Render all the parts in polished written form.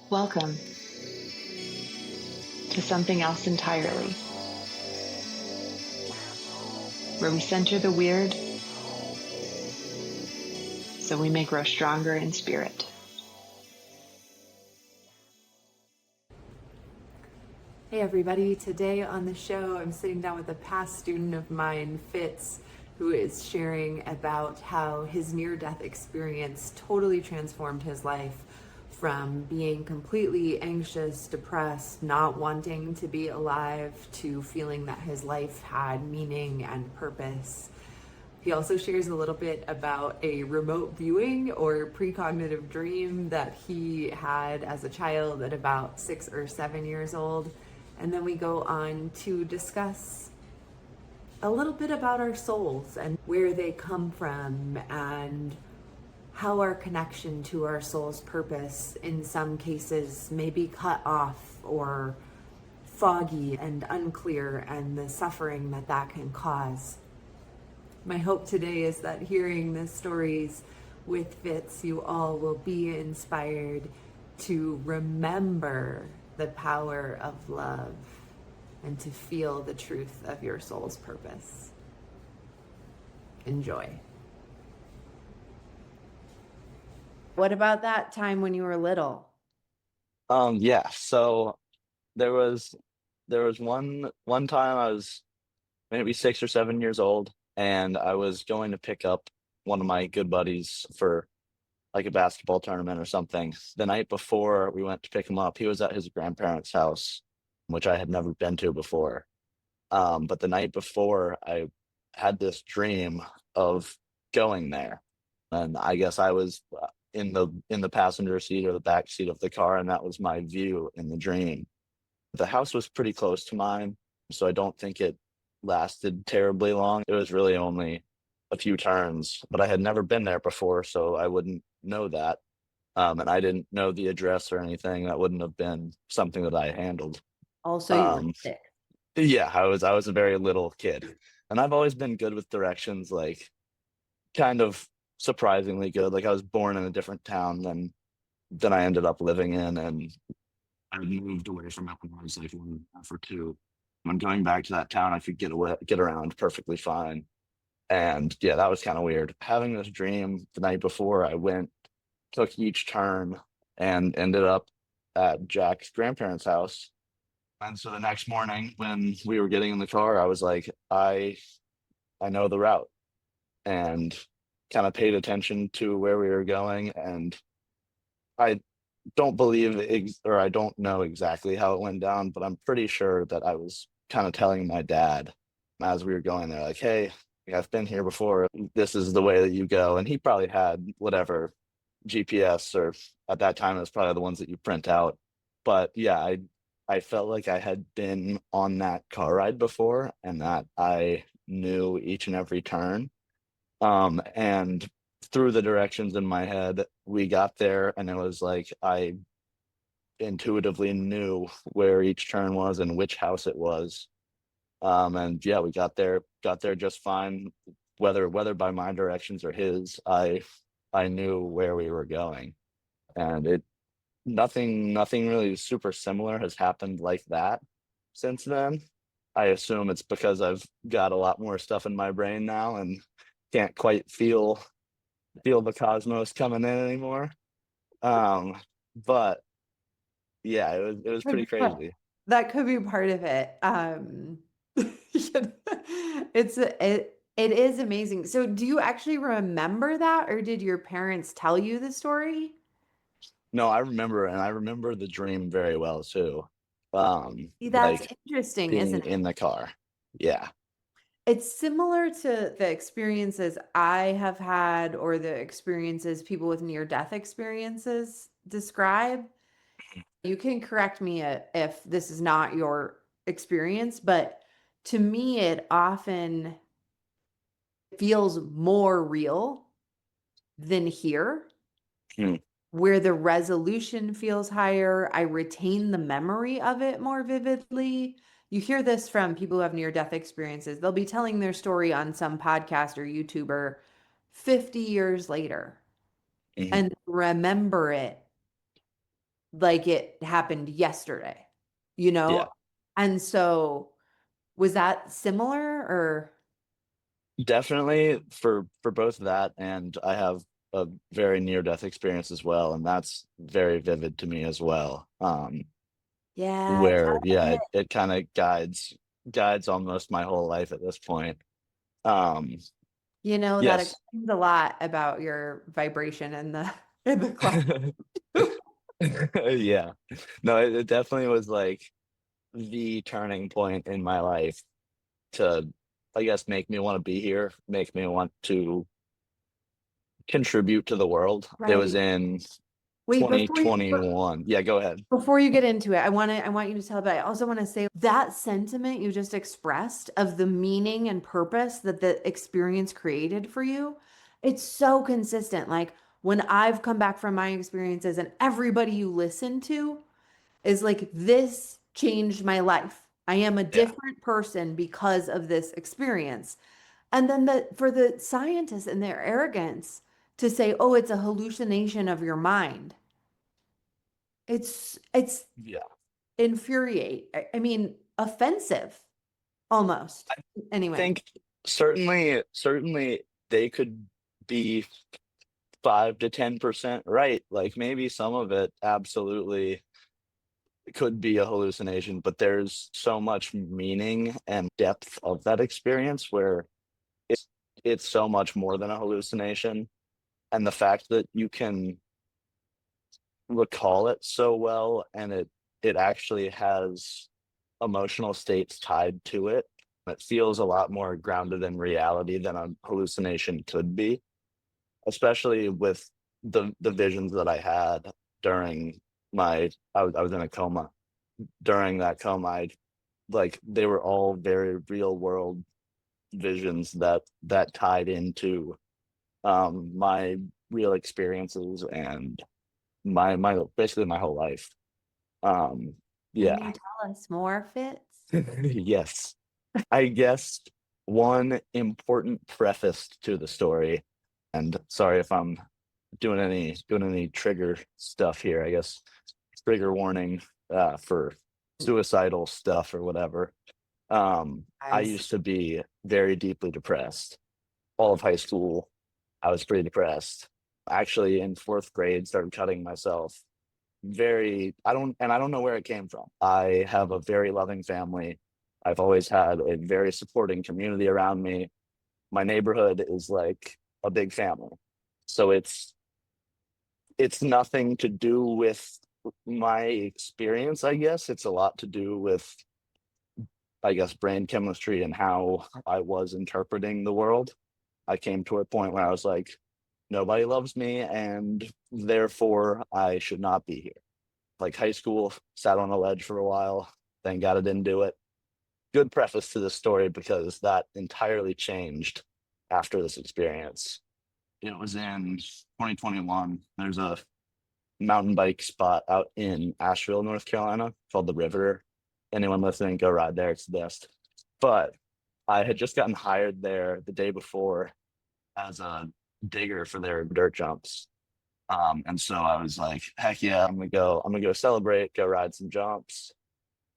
Welcome to something else entirely, where we center the weird so we may grow stronger in spirit. Hey everybody, today on the show I'm sitting down with a past student of mine, Fitz, who is sharing about how his near-death experience totally transformed his life from being completely anxious, depressed, not wanting to be alive, to feeling that his life had meaning and purpose. He also shares a little bit about a remote viewing or precognitive dream that he had as a child at about 6 or 7 years old. And then we go on to discuss a little bit about our souls and where they come from and how our connection to our soul's purpose in some cases may be cut off or foggy and unclear, and the suffering that that can cause. My hope today is that hearing the stories with Fitz, you all will be inspired to remember the power of love and to feel the truth of your soul's purpose. Enjoy. What about that time when you were little? Yeah. So there was one time I was maybe 6 or 7 years old, and I was going to pick up one of my good buddies for like a basketball tournament or something. The night before we went to pick him up, he was at his grandparents' house, which I had never been to before. But the night before, I had this dream of going there, and I guess I was in the passenger seat or the back seat of the car, and that was my view in the dream. The house was pretty close to mine, so I don't think it lasted terribly long. It was really only a few turns, but I had never been there before, so I wouldn't know that. And I didn't know the address or anything. That wouldn't have been something that I handled. Also, you were Um, 6. yeah, I was a very little kid, and I've always been good with directions, like kind of surprisingly good. Like I was born in a different town than I ended up living in, and I moved away from it when I was like 1.5 or 2. When going back to that town, I could get around perfectly fine. And yeah, that was kind of weird. Having this dream the night before, I went, took each turn, and ended up at Jack's grandparents' house. And so the next morning, when we were getting in the car, I was like, I know the route, and kind of paid attention to where we were going. And I don't believe or I don't know exactly how it went down, but I'm pretty sure that I was kind of telling my dad as we were going there, like, hey, I've been here before. This is the way that you go. And he probably had whatever GPS, or at that time it was probably the ones that you print out. But yeah, I felt like I had been on that car ride before, and that I knew each and every turn. And through the directions in my head, we got there, and it was like I intuitively knew where each turn was and which house it was. And yeah, we got there just fine. Whether by my directions or his, I knew where we were going. And it nothing really super similar has happened like that since then. I assume it's because I've got a lot more stuff in my brain now and can't quite feel the cosmos coming in anymore. But yeah, it was Could pretty be part- crazy. That could be part of it. It is amazing. So do you actually remember that, or did your parents tell you the story? No, I remember, and I remember the dream very well too. See, that's Like interesting, isn't being it? in the car. Yeah. It's similar to the experiences I have had or the experiences people with near-death experiences describe. You can correct me if this is not your experience, but to me, it often feels more real than here, Mm, where the resolution feels higher. I retain the memory of it more vividly. You hear this from people who have near death experiences. They'll be telling their story on some podcast or YouTuber 50 years later mhm. and remember it like it happened yesterday, you know? Yeah, And so was that similar or? definitely for both that, and I have a very near death experience as well, and that's very vivid to me as well. Yeah, Where tell yeah, me. it kind of guides almost my whole life at this point. Um, You know, that yes. explains a lot about your vibration in the in the class. Yeah. No, it definitely was like the turning point in my life to, I guess, make me want to be here, make me want to contribute to the world. It was Right. in Wait, 2021. Yeah, go ahead. before you get into it, I want you to tell, but I also want to say that sentiment you just expressed of the meaning and purpose that the experience created for you, it's so consistent. Like when I've come back from my experiences and everybody you listen to is like, this changed my life. I am a Yeah. different person because of this experience. And then for the scientists and their arrogance to say, oh, it's a hallucination of your mind. It's Yeah. I mean, offensive almost. Anyway, Think certainly they could be 5 to 10% right. Like maybe some of it absolutely could be a hallucination, but there's so much meaning and depth of that experience where it's it's so much more than a hallucination. And the fact that you can recall it so well and it actually has emotional states tied to it. It feels a lot more grounded in reality than a hallucination could be, especially with the visions that I had during I was in a coma. During that coma, like they were all very real world visions that tied into my real experiences and my basically my whole life. Um, can yeah. you tell us more, Fitz? Yes. I guess one important preface to the story, and sorry if I'm doing any trigger stuff here, I guess trigger warning for suicidal stuff or whatever. I Guys, used to be very deeply depressed. All of high school, I was pretty depressed. Actually, in fourth grade, started cutting myself. I don't know where it came from. I have a very loving family. I've always had a very supporting community around me. My neighborhood is like a big family. So it's nothing to do with my experience, I guess. It's a lot to do with, I guess, brain chemistry and how I was interpreting the world. I came to a point where I was like, nobody loves me, and therefore I should not be here. Like high school, sat on a ledge for a while, thank God I didn't do it. Good preface to this story because that entirely changed after this experience. It was in 2021. There's a mountain bike spot out in Asheville, North Carolina called the River. Anyone listening, go ride there. It's the best. But I had just gotten hired there the day before as a digger for their dirt jumps. And so I was like, heck yeah, I'm gonna go celebrate, go ride some jumps.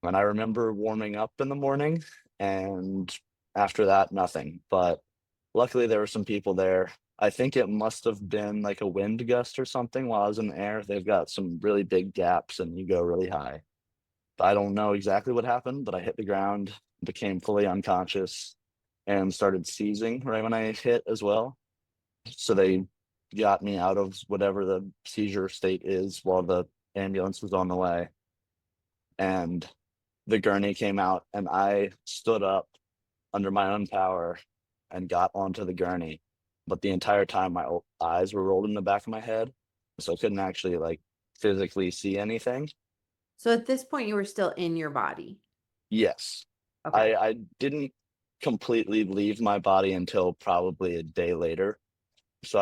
And I remember warming up in the morning and after that, nothing. But luckily there were some people there. I think it must have been like a wind gust or something while I was in the air. They've got some really big gaps and you go really high. I don't know exactly what happened, but I hit the ground, became fully unconscious, and started seizing right when I hit as well. So they got me out of whatever the seizure state is while the ambulance was on the way. And the gurney came out, and I stood up under my own power and got onto the gurney. But the entire time, my eyes were rolled in the back of my head. So I couldn't actually like physically see anything. so at this point you were still in your body. Yes. Okay. I didn't completely leave my body until probably a day later. So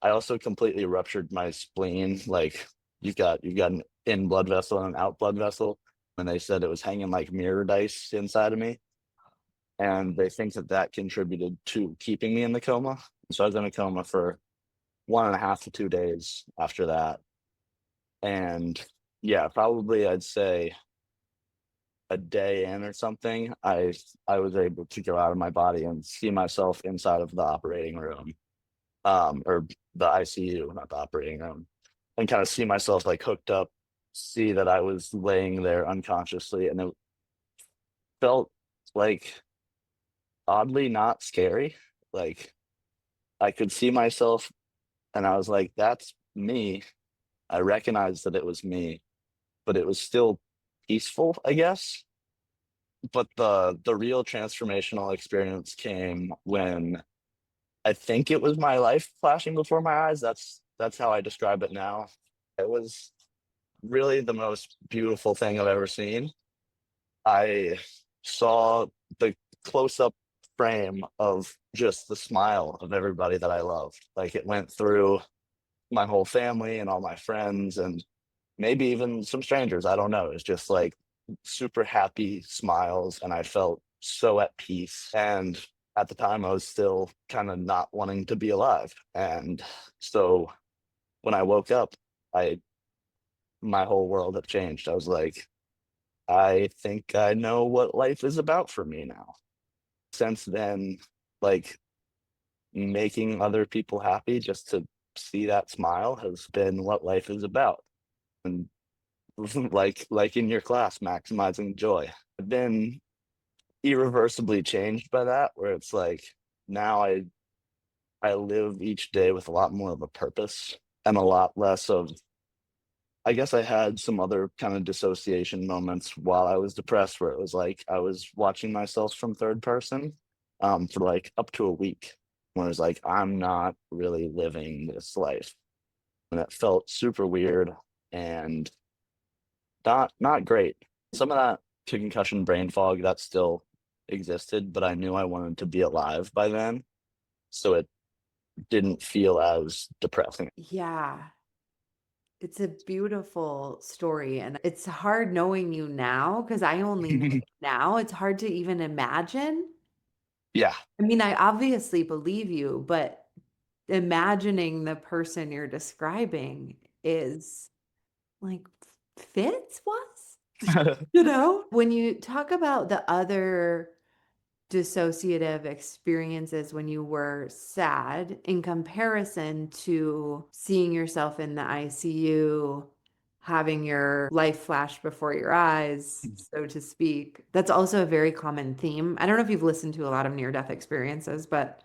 I also completely ruptured my spleen. Like you've got an in blood vessel and an out blood vessel. And they said it was hanging like mirror dice inside of me. And they think that contributed to keeping me in the coma. So I was in a coma for 1.5 to 2 days after that. And yeah, probably I'd say a day in or something, I was able to go out of my body and see myself inside of the operating room, or the ICU, not the operating room, and kind of see myself like hooked up, see that I was laying there unconsciously, and it felt like oddly not scary. Like I could see myself, and I was like, "That's me." I recognized that it was me, but it was still peaceful, I guess. But the real transformational experience came when I think it was my life flashing before my eyes. That's how I describe it now. It was really the most beautiful thing I've ever seen. I saw the close-up frame of just the smile of everybody that I loved. Like it went through my whole family and all my friends and maybe even some strangers. I don't know. It's just like super happy smiles, and I felt so at peace. And at the time, I was still kind of not wanting to be alive. And so when I woke up, I my whole world had changed. I was like, I think I know what life is about for me now. Since then, like making other people happy just to see that smile has been what life is about. And like in your class, maximizing joy. I've been irreversibly changed by that, where it's like now I live each day with a lot more of a purpose and a lot less of, I guess I had some other kind of dissociation moments while I was depressed where it was like I was watching myself from third person for like up to a week, where it was like I'm not really living this life. And it felt super weird and not great. Some of that concussion brain fog that still existed, but I knew I wanted to be alive by then, so it didn't feel as depressing. Yeah. It's a beautiful story, and it's hard knowing you now because I only know you now. It's hard to even imagine. Yeah. I mean, I obviously believe you, but imagining the person you're describing is like Fitz was, When you talk about the other dissociative experiences when you were sad in comparison to seeing yourself in the ICU, having your life flash before your eyes, so to speak. That's also a very common theme. I don't know if you've listened to a lot of near-death experiences, but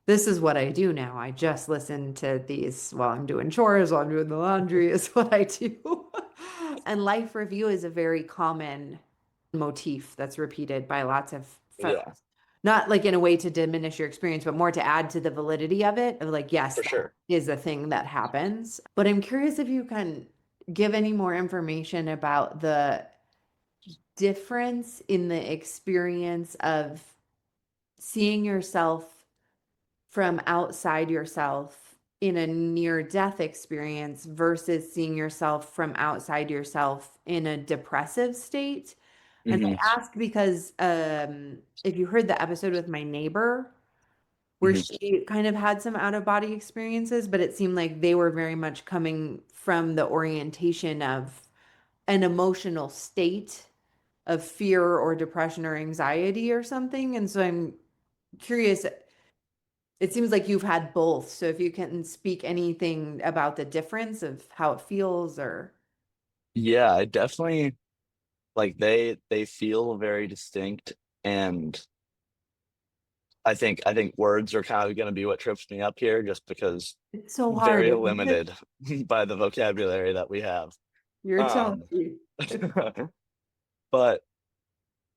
this is what I do now. I just listen to these while I'm doing chores, while I'm doing the laundry, is what I do. And life review is a very common motif that's repeated by lots of Yeah, folks. Not like in a way to diminish your experience, but more to add to the validity of it. Of like, yes, for that sure. is a thing that happens. But I'm curious if you can give any more information about the difference in the experience of seeing yourself from outside yourself in a near death experience versus seeing yourself from outside yourself in a depressive state. And Hmm. I ask because if you heard the episode with my neighbor, where Hmm. she kind of had some out of body experiences, but it seemed like they were very much coming from the orientation of an emotional state of fear or depression or anxiety or something. And so I'm curious, it seems like you've had both. So if you can speak anything about the difference of how it feels or Yeah, I definitely like they feel very distinct, and I think words are kind of going to be what trips me up here, just because it's so hard, very isn't it? limited by the vocabulary that we have. You're telling Um, me. but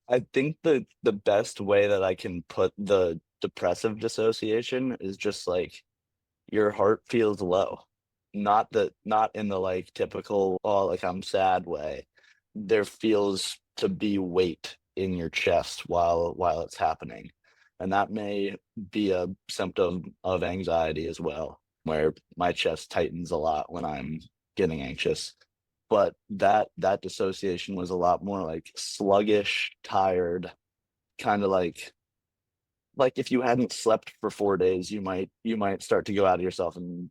I think the best way that I can put the depressive dissociation is just like your heart feels low. Not in the like typical, oh, like I'm sad way. There feels to be weight in your chest while it's happening. And that may be a symptom of anxiety as well, where my chest tightens a lot when I'm getting anxious. But that dissociation was a lot more like sluggish, tired, kind of like if you hadn't slept for 4 days, you might start to go out of yourself, and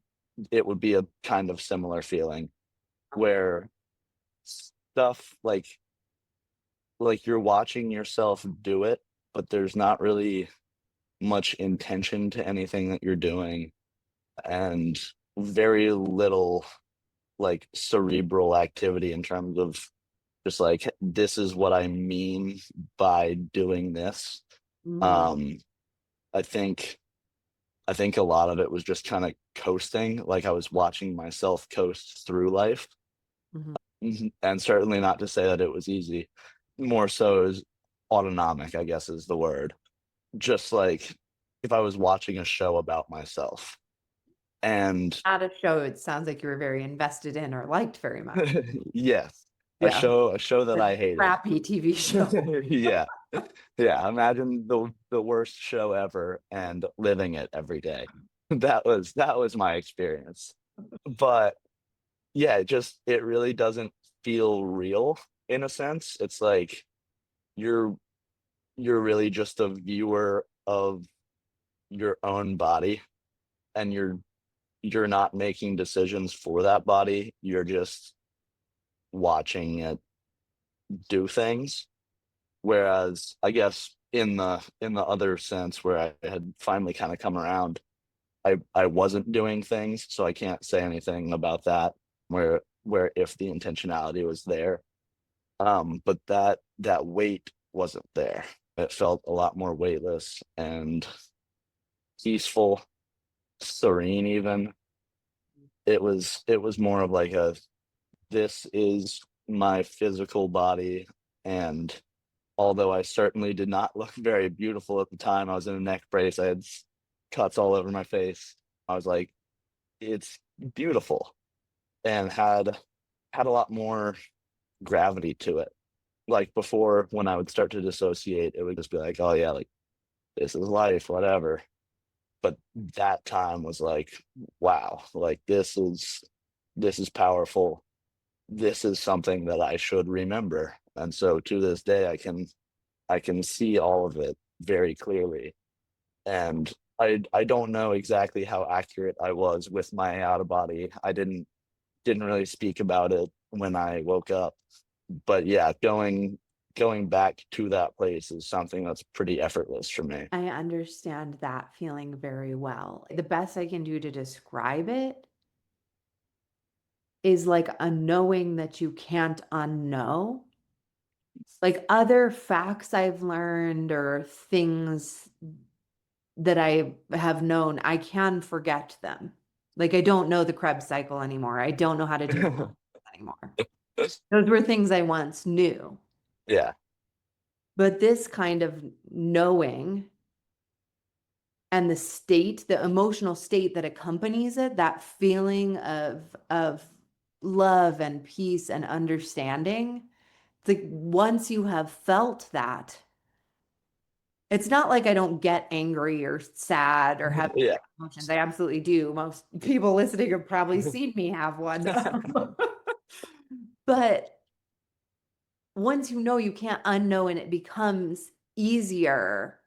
it would be a kind of similar feeling. where stuff like you're watching yourself do it, but there's not really much intention to anything that you're doing, and very little like cerebral activity in terms of just like, this is what I mean by doing this. Mm, um I think a lot of it was just kind of coasting, like I was watching myself coast through life. mhm. And certainly not to say that it was easy, more so as autonomic, I guess is the word. Just like if I was watching a show about myself. And Not a show it sounds like you were very invested in or liked very much. yes, a Yeah. show that A I hated. crappy TV show. Yeah. Yeah, imagine the worst show ever and living it every day. That was my experience. But yeah, it really doesn't feel real in a sense. It's like you're you're really just a viewer of your own body, and you're not making decisions for that body. You're just watching it do things. Whereas I guess in the other sense where I had finally kind of come around, I wasn't doing things, so I can't say anything about that, where if the intentionality was there. But that weight wasn't there. It felt a lot more weightless and peaceful, serene even. It was more of like a, this is my physical body, and although I certainly did not look very beautiful at the time, I was in a neck brace, I had cuts all over my face. I was like, it's beautiful, and had a lot more gravity to it. Like before, when I would start to dissociate, it would just be like, oh yeah, like this is life, whatever. But that time was like, wow, like this is powerful. This is something that I should remember. And so to this day, I can see all of it very clearly. And I don't know exactly how accurate I was with my out of body. I didn't really speak about it when I woke up. But yeah, going back to that place is something that's pretty effortless for me. I understand that feeling very well. The best I can do to describe it is like a knowing that you can't unknow. Like other facts I've learned or things that I have known, I can forget them. Like I don't know the Krebs cycle anymore. I don't know how to do anymore. Those were things I once knew. Yeah. But this kind of knowing and the state, the emotional state that accompanies it, that feeling of love and peace and understanding, it's like once you have felt that, it's not like I don't get angry or sad or have Yeah. emotions. I absolutely do. Most people listening have probably seen me have one. But once you know, you can't unknow, and it becomes easier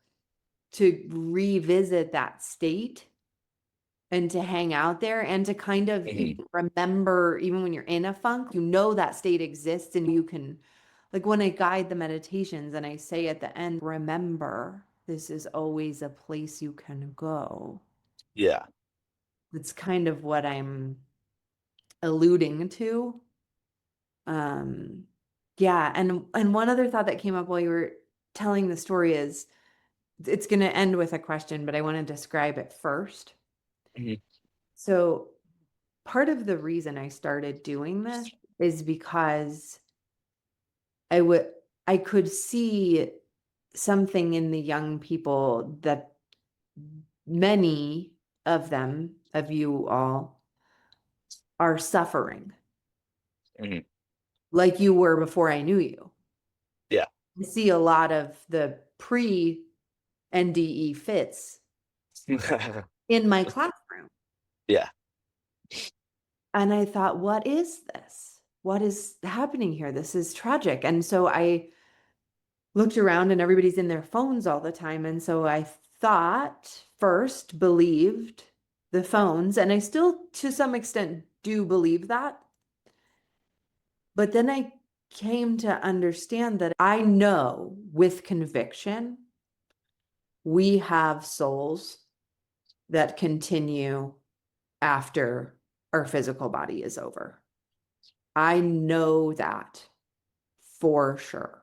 to revisit that state and to hang out there and to kind of Mhm. even remember, even when you're in a funk, you know that state exists, and you can, like when I guide the meditations and I say at the end, remember, this is always a place you can go. Yeah. It's kind of what I'm alluding to. Um, yeah, and one other thought that came up while you were telling the story is it's going to end with a question, but I want to describe it first. Mhm. So part of the reason I started doing this is because I would I could see something in the young people that many of them, of you all, are suffering Mhm. like you were before I knew you. Yeah. I see a lot of the pre NDE Fitz in my classroom. Yeah. And I thought, what is this? What is happening here? This is tragic. And so I looked around and everybody's in their phones all the time. And so I thought first, believed the phones, and I still to some extent do believe that. But then I came to understand that I know with conviction we have souls that continue after our physical body is over. I know that for sure.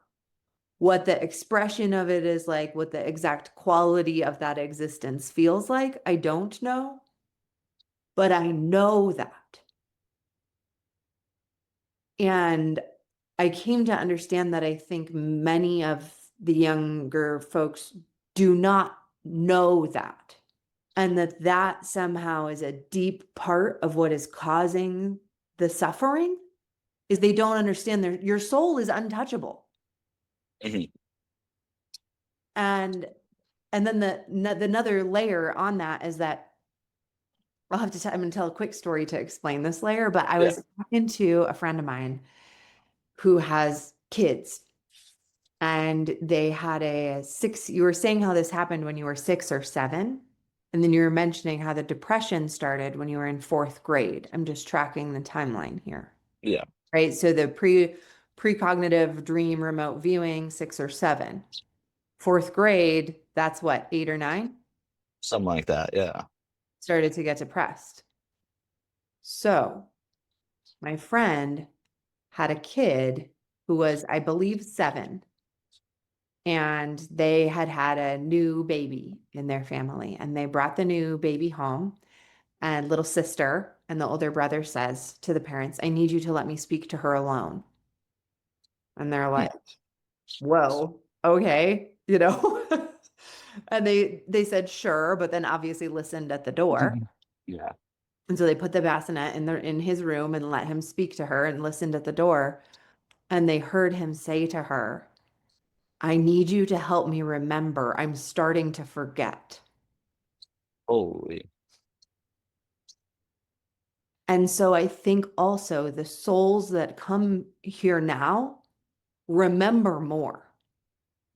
What the expression of it is like, what the exact quality of that existence feels like, I don't know. But I know that. And I came to understand that I think many of the younger folks do not know that. And that somehow is a deep part of what is causing the suffering, is they don't understand your soul is untouchable. Mhm. And then the another layer on that is that I'm going to tell a quick story to explain this layer, but I Yeah. was talking to a friend of mine who has kids, and they had you were saying how this happened when you were 6 or 7, and then you were mentioning how the depression started when you were in 4th grade. I'm just tracking the timeline here. Yeah. Right? So the precognitive dream remote viewing, 6 or 7. 4th grade, that's what, 8 or 9? Something like that. Yeah. Started to get depressed. So my friend had a kid who was, I believe, 7, and they had a new baby in their family, and they brought the new baby home, and little sister and the older brother says to the parents, I need you to let me speak to her alone. And they're Hmm. like, whoa, okay, and they said sure, but then obviously listened at the door. Yeah. And so they put the bassinet in his room and let him speak to her and listened at the door. And they heard him say to her, I need you to help me remember. I'm starting to forget. Holy. And so I think also the souls that come here now remember more.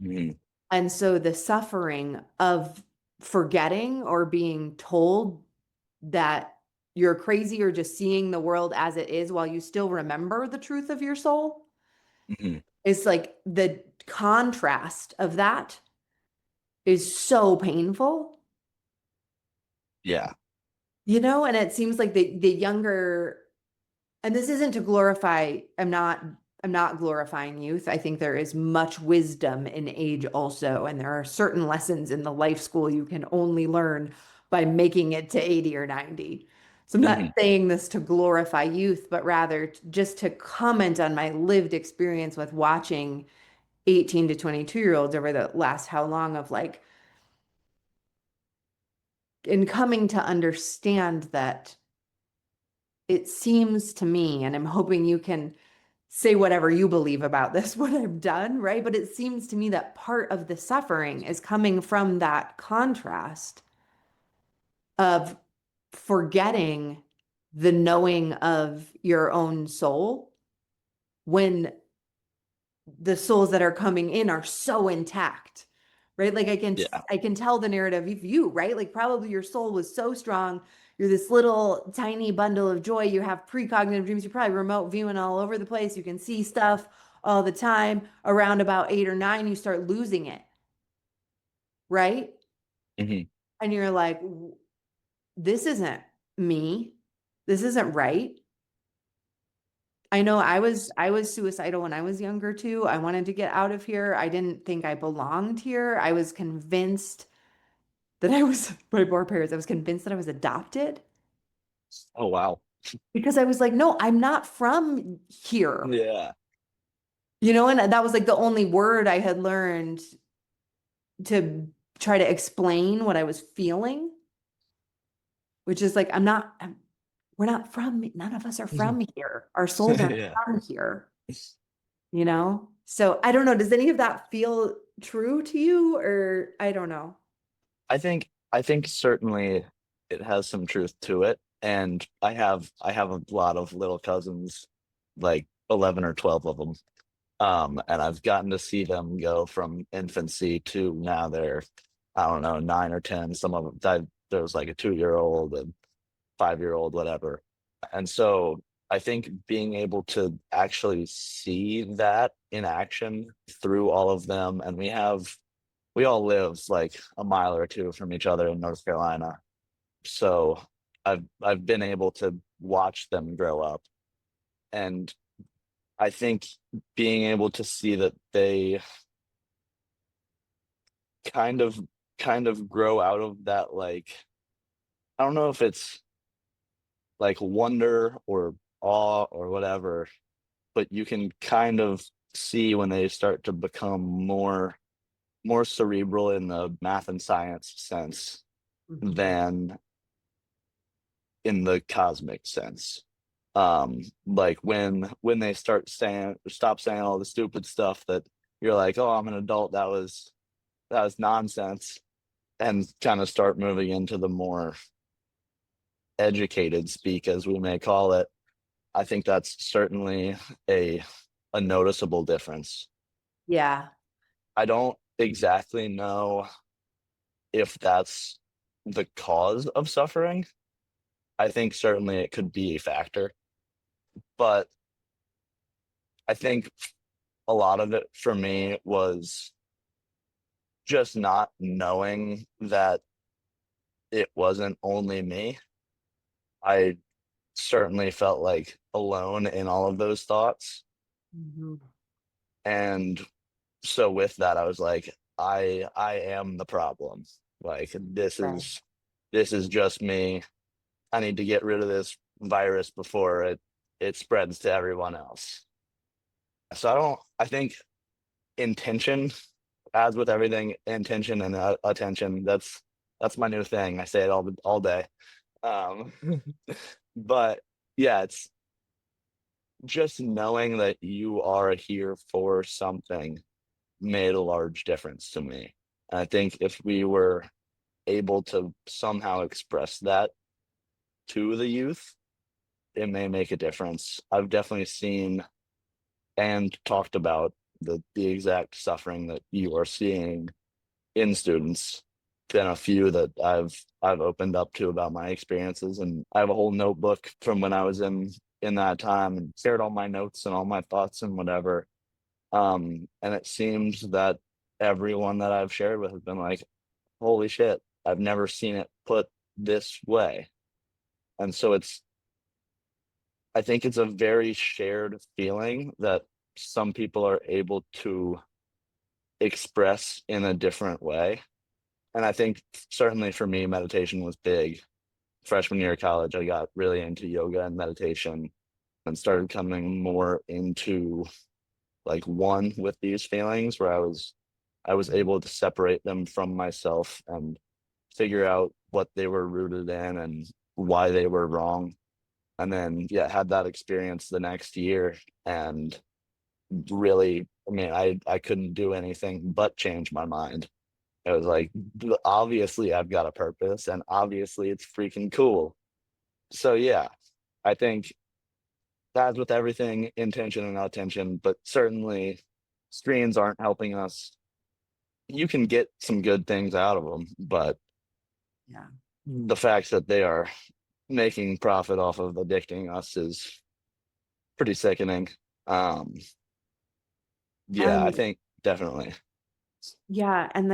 Mhm. And so the suffering of forgetting or being told that you're crazy or just seeing the world as it is while you still remember the truth of your soul Mhm. is like the contrast of that is so painful, Yeah. and it seems like the younger, and this isn't to glorify, I'm not glorifying youth. I think there is much wisdom in age also, and there are certain lessons in the life school you can only learn by making it to 80 or 90. So I'm not Mhm. saying this to glorify youth, but rather just to comment on my lived experience with watching 18 to 22-year-olds over the last how long of like, in coming to understand that it seems to me, and I'm hoping you can say whatever you believe about this, what I've done, right? But it seems to me that part of the suffering is coming from that contrast of forgetting the knowing of your own soul when the souls that are coming in are so intact, right? Like Yeah. I can tell the narrative of you, right? Like probably your soul was so strong. You're this little tiny bundle of joy. You have precognitive dreams. You're probably remote viewing all over the place. You can see stuff all the time. Around about 8 or 9, you start losing it, right? Mhm. And you're like, this isn't me. This isn't right. I know I was suicidal when I was younger too. I wanted to get out of here. I didn't think I belonged here. I was convinced that I was my poor parents. I was convinced that I was adopted Oh wow. because I was like, no, I'm not from here. Yeah. And that was like the only word I had learned to try to explain what I was feeling, which is like we're not from, none of us are Mhm. from here. Our souls aren't Yeah. from here. So I don't know, does any of that feel true to you, or I don't know. I think certainly it has some truth to it. And I have a lot of little cousins, like 11 or 12 of them. And I've gotten to see them go from infancy to now they're, I don't know, 9 or 10. Some of them, there was like a 2-year-old and 5-year-old, whatever. And so I think being able to actually see that in action through all of them, and we all live like a mile or two from each other in North Carolina. So I've been able to watch them grow up. And I think being able to see that they kind of kind of grow out of that, like, I don't know if it's like wonder or awe or whatever, but you can kind of see when they start to become more cerebral in the math and science sense Mhm. than in the cosmic sense. Like when they stop saying all the stupid stuff that you're like, oh, I'm an adult, that was nonsense, and kind of start moving into the more educated speak, as we may call it. I think that's certainly a a noticeable difference. Yeah. I don't exactly know if that's the cause of suffering. I think certainly it could be a factor, but I think a lot of it for me was just not knowing that it wasn't only me. I certainly felt like alone in all of those thoughts. Mhm. And so with that, I was like, I am the problem. Like Right. this is just me. I need to get rid of this virus before it spreads to everyone else. So I think intention, as with everything, intention and attention, that's my new thing. I say it all day. Um, but yeah, it's just knowing that you are here for something made a large difference to me. And I think if we were able to somehow express that to the youth, it may make a difference. I've definitely seen and talked about the exact suffering that you are seeing in students. Been a few that I've opened up to about my experiences, and I have a whole notebook from when I was in that time and shared all my notes and all my thoughts and whatever. And it seems that everyone that I've shared with has been like, holy shit, I've never seen it put this way. And so I think it's a very shared feeling that some people are able to express in a different way. And I think certainly for me, meditation was big. Freshman year of college, I got really into yoga and meditation and started coming more into like one with these feelings where I was able to separate them from myself and figure out what they were rooted in and why they were wrong. And then yeah, had that experience the next year, and really, I mean, I couldn't do anything but change my mind. It was like, obviously I've got a purpose and obviously it's freaking cool. So yeah, I think that's with everything, intention and attention, but certainly screens aren't helping us. You can get some good things out of them, but Yeah. the fact that they are making profit off of addicting us is pretty sickening. Um, yeah, I And think definitely. yeah, and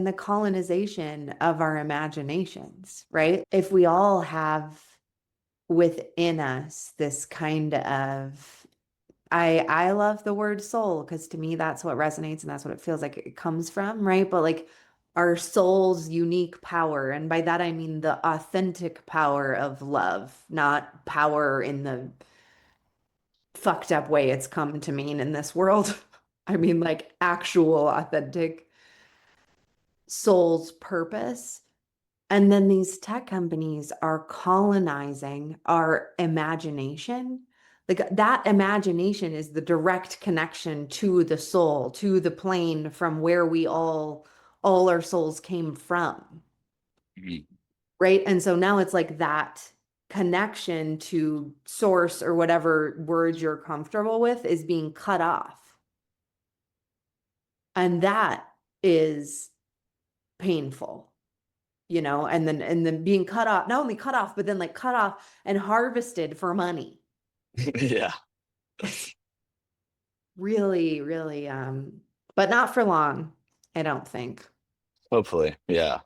the colonization of our imaginations, right? If we all have within us this kind of I love the word soul because to me that's what resonates and that's what it feels like it comes from, right? But like our soul's unique power, and by that I mean the authentic power of love, not power in the fucked up way it's come to mean in this world. I mean like actual authentic soul's purpose. And then these tech companies are colonizing our imagination. Like that imagination is the direct connection to the soul, to the plane from where we all our souls came from. Mhm. Right. And so now it's like that connection to source or whatever words you're comfortable with is being cut off. And that is painful. and then being cut off, not only cut off, but then like cut off and harvested for money. Yeah. Really, really, but not for long, I don't think. Hopefully. Yeah. And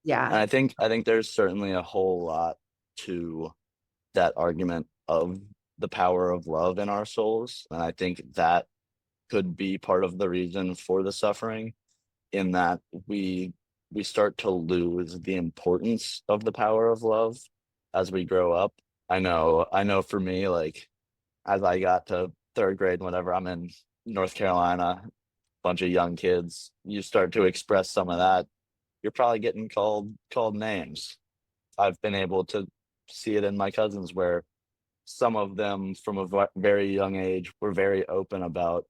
Yeah. I think there's certainly a whole lot to that argument of the power of love in our souls. And I think that could be part of the reason for the suffering, in that we start to lose the importance of the power of love as we grow up. I know for me, like, as I got to third grade, whenever I'm in North Carolina, bunch of young kids, you start to express some of that, you're probably getting called names. I've been able to see it in my cousins, where some of them from a very young age were very open about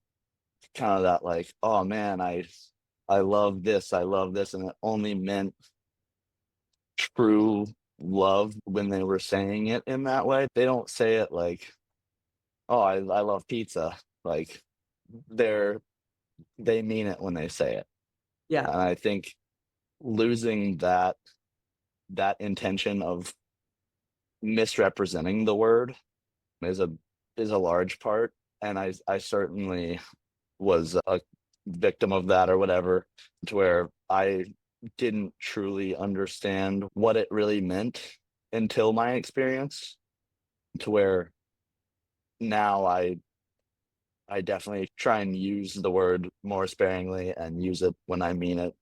kind of that, like, oh man, I love this, and it only meant true love when they were saying it in that way. They don't say it like, oh, I love pizza. Like, they're they mean it when they say it. Yeah. And I think losing that intention of misrepresenting the word is a large part. And I certainly was a victim of that, or whatever, to where I didn't truly understand what it really meant until my experience, to where now I definitely try and use the word more sparingly and use it when I mean it,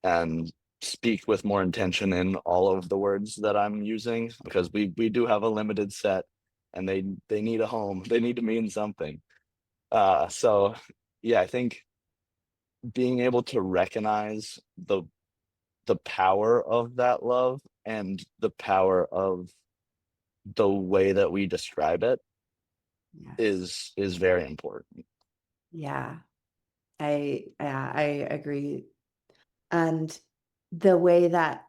and speak with more intention in all of the words that I'm using, because we do have a limited set, and they need a home. They need to mean something. So yeah, I think being able to recognize the power of that love, and the power of the way that we describe it, Yes. is very important. Yeah. I agree. And the way that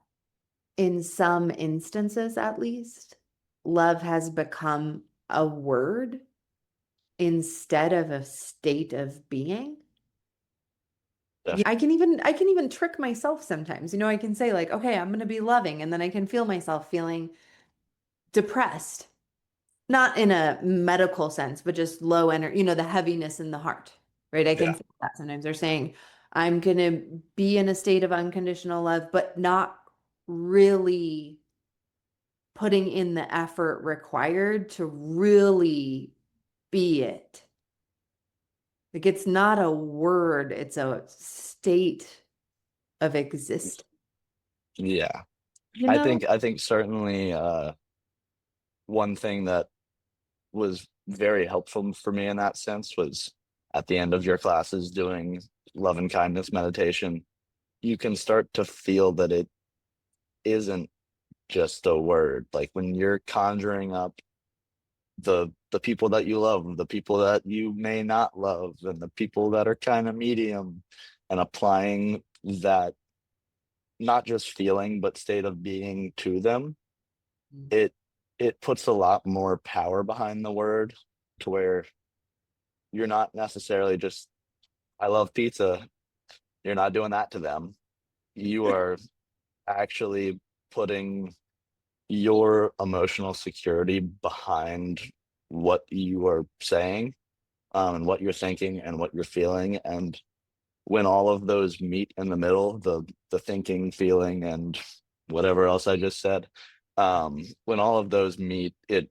in some instances, at least, love has become a word instead of a state of being. Yeah, I can even trick myself sometimes. I can say like, okay, I'm going to be loving, and then I can feel myself feeling depressed. Not in a medical sense, but just low energy, the heaviness in the heart, right? I can Yeah. feel that sometimes. They're saying, I'm going to be in a state of unconditional love, but not really putting in the effort required to really be it. Like it's not a word, it's a state of existence, Yeah. you I know? think I think certainly one thing that was very helpful for me in that sense was, at the end of your classes, doing love and kindness meditation. You can start to feel that it isn't just a word. Like, when you're conjuring up the people that you love, the people that you may not love, and the people that are kind of medium, and applying that, not just feeling but state of being, to them, Mm. it it puts a lot more power behind the word, to where you're not necessarily just, I love pizza. You're not doing that to them. You are actually putting your emotional security behind what you are saying, and what you're thinking, and what you're feeling. And when all of those meet in the middle, the thinking, feeling, and whatever else I just said, when all of those meet, it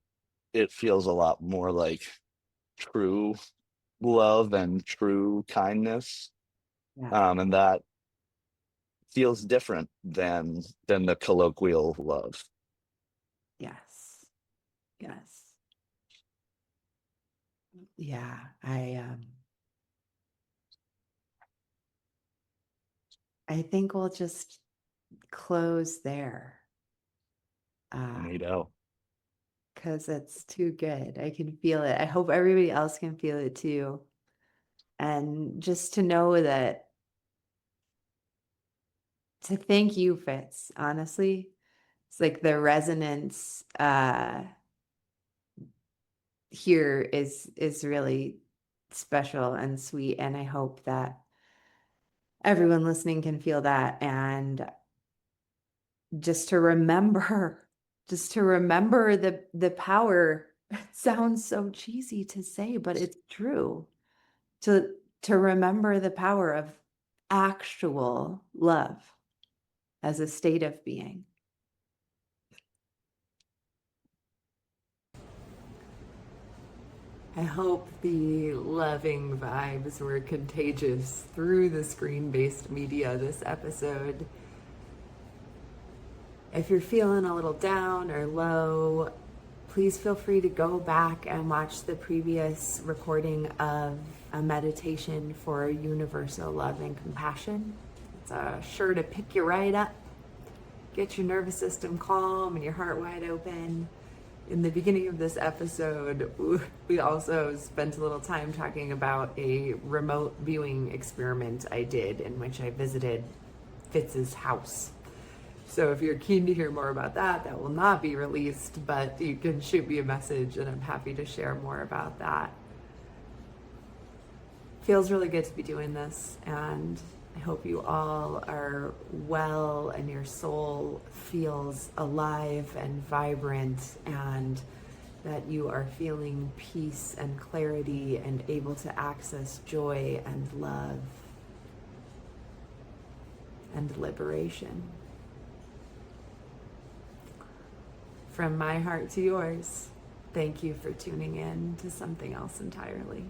feels a lot more like true love and true kindness. Yeah. And that feels different than the colloquial love. Yes. Yes. Yeah. I think we'll just close there. Neato. Because it's too good. I can feel it. I hope everybody else can feel it too. And just to know that, to thank you, Fitz, honestly, it's like the resonance here is really special and sweet. And I hope that everyone listening can feel that. And just to remember, the power. It sounds so cheesy to say, but it's true. To remember the power of actual love as a state of being. I hope the loving vibes were contagious through the screen-based media this episode. If you're feeling a little down or low, please feel free to go back and watch the previous recording of a meditation for universal love and compassion. It's sure to pick you right up, get your nervous system calm and your heart wide open. In the beginning of this episode, we also spent a little time talking about a remote viewing experiment I did in which I visited Fitz's house. So if you're keen to hear more about that, that will not be released, but you can shoot me a message and I'm happy to share more about that. Feels really good to be doing this, and I hope you all are well and your soul feels alive and vibrant, and that you are feeling peace and clarity and able to access joy and love and liberation. From my heart to yours, thank you for tuning in to something else entirely.